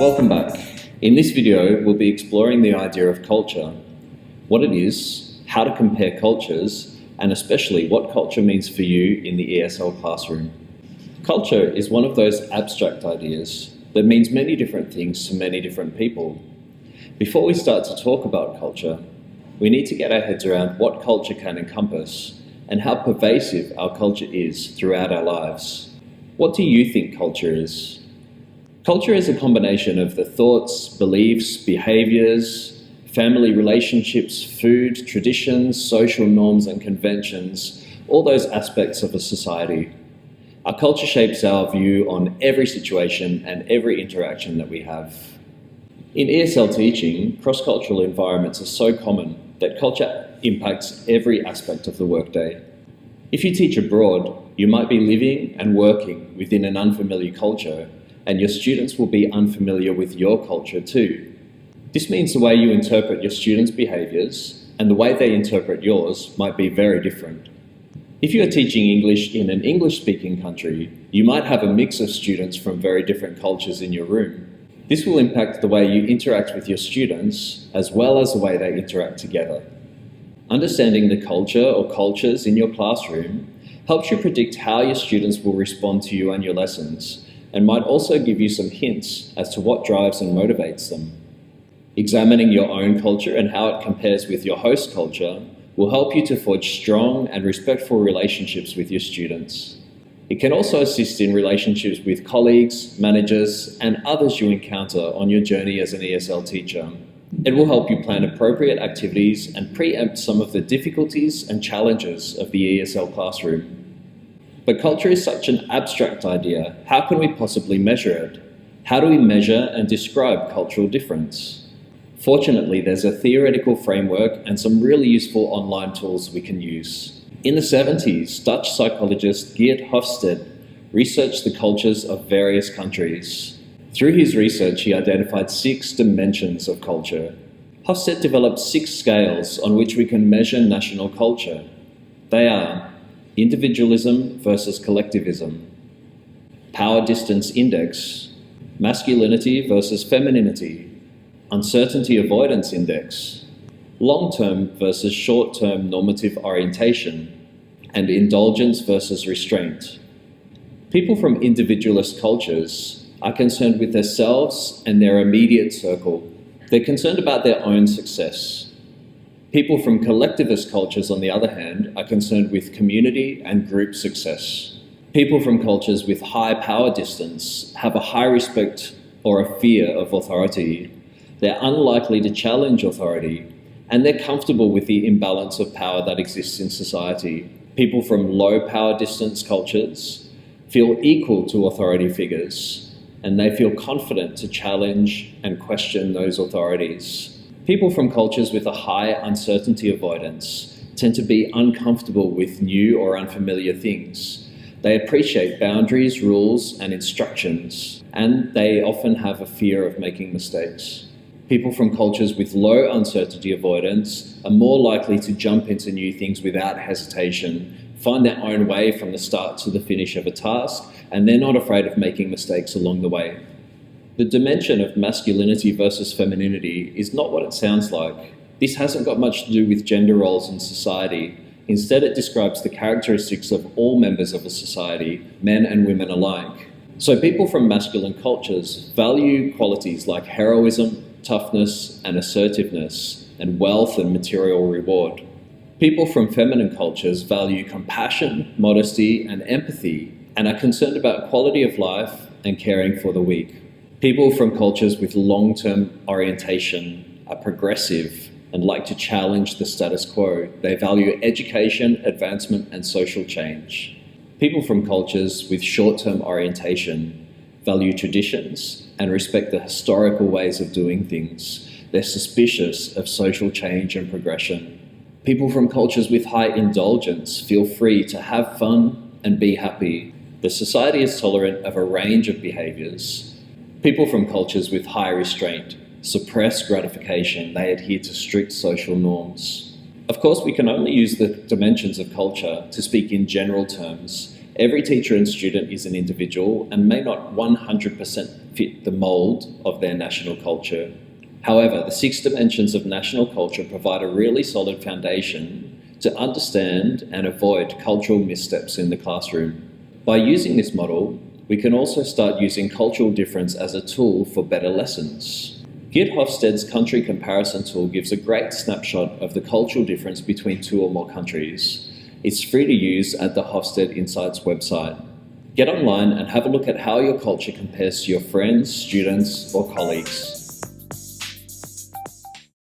Welcome back. In this video, we'll be exploring the idea of culture, what it is, how to compare cultures, and especially what culture means for you in the ESL classroom. Culture is one of those abstract ideas that means many different things to many different people. Before we start to talk about culture, we need to get our heads around what culture can encompass and how pervasive our culture is throughout our lives. What do you think culture is? Culture is a combination of the thoughts, beliefs, behaviors, family relationships, food, traditions, social norms and conventions, all those aspects of a society. Our culture shapes our view on every situation and every interaction that we have. In ESL teaching, cross-cultural environments are so common that culture impacts every aspect of the workday. If you teach abroad, you might be living and working within an unfamiliar culture, and your students will be unfamiliar with your culture too. This means the way you interpret your students' behaviours and the way they interpret yours might be very different. If you are teaching English in an English-speaking country, you might have a mix of students from very different cultures in your room. This will impact the way you interact with your students, as well as the way they interact together. Understanding the culture or cultures in your classroom helps you predict how your students will respond to you and your lessons, and might also give you some hints as to what drives and motivates them. Examining your own culture and how it compares with your host culture will help you to forge strong and respectful relationships with your students. It can also assist in relationships with colleagues, managers, and others you encounter on your journey as an ESL teacher. It will help you plan appropriate activities and preempt some of the difficulties and challenges of the ESL classroom. But culture is such an abstract idea. How can we possibly measure it? How do we measure and describe cultural difference? Fortunately, there's a theoretical framework and some really useful online tools we can use. In the 70s, Dutch psychologist Geert Hofstede researched the cultures of various countries. Through his research, he identified 6 dimensions of culture. Hofstede developed 6 scales on which we can measure national culture. They are individualism versus collectivism, power distance index, masculinity versus femininity, uncertainty avoidance index, long-term versus short-term normative orientation, and indulgence versus restraint. People from individualist cultures are concerned with themselves and their immediate circle. They're concerned about their own success. People from collectivist cultures, on the other hand, are concerned with community and group success. People from cultures with high power distance have a high respect or a fear of authority. They're unlikely to challenge authority, and they're comfortable with the imbalance of power that exists in society. People from low power distance cultures feel equal to authority figures, and they feel confident to challenge and question those authorities. People from cultures with a high uncertainty avoidance tend to be uncomfortable with new or unfamiliar things. They appreciate boundaries, rules, and instructions, and they often have a fear of making mistakes. People from cultures with low uncertainty avoidance are more likely to jump into new things without hesitation, find their own way from the start to the finish of a task, and they're not afraid of making mistakes along the way. The dimension of masculinity versus femininity is not what it sounds like. This hasn't got much to do with gender roles in society. Instead, it describes the characteristics of all members of a society, men and women alike. So people from masculine cultures value qualities like heroism, toughness and assertiveness, and wealth and material reward. People from feminine cultures value compassion, modesty and empathy, and are concerned about quality of life and caring for the weak. People from cultures with long-term orientation are progressive and like to challenge the status quo. They value education, advancement, and social change. People from cultures with short-term orientation value traditions and respect the historical ways of doing things. They're suspicious of social change and progression. People from cultures with high indulgence feel free to have fun and be happy. The society is tolerant of a range of behaviours. People from cultures with high restraint suppress gratification. They adhere to strict social norms. Of course, we can only use the dimensions of culture to speak in general terms, Every teacher and student is an individual and may not 100% fit the mould of their national culture. However, the 6 dimensions of national culture provide a really solid foundation to understand and avoid cultural missteps in the classroom. By using this model, we can also start using cultural difference as a tool for better lessons. Geert Hofstede's country comparison tool gives a great snapshot of the cultural difference between 2 or more countries. It's free to use at the Hofstede Insights website. Get online and have a look at how your culture compares to your friends, students, or colleagues.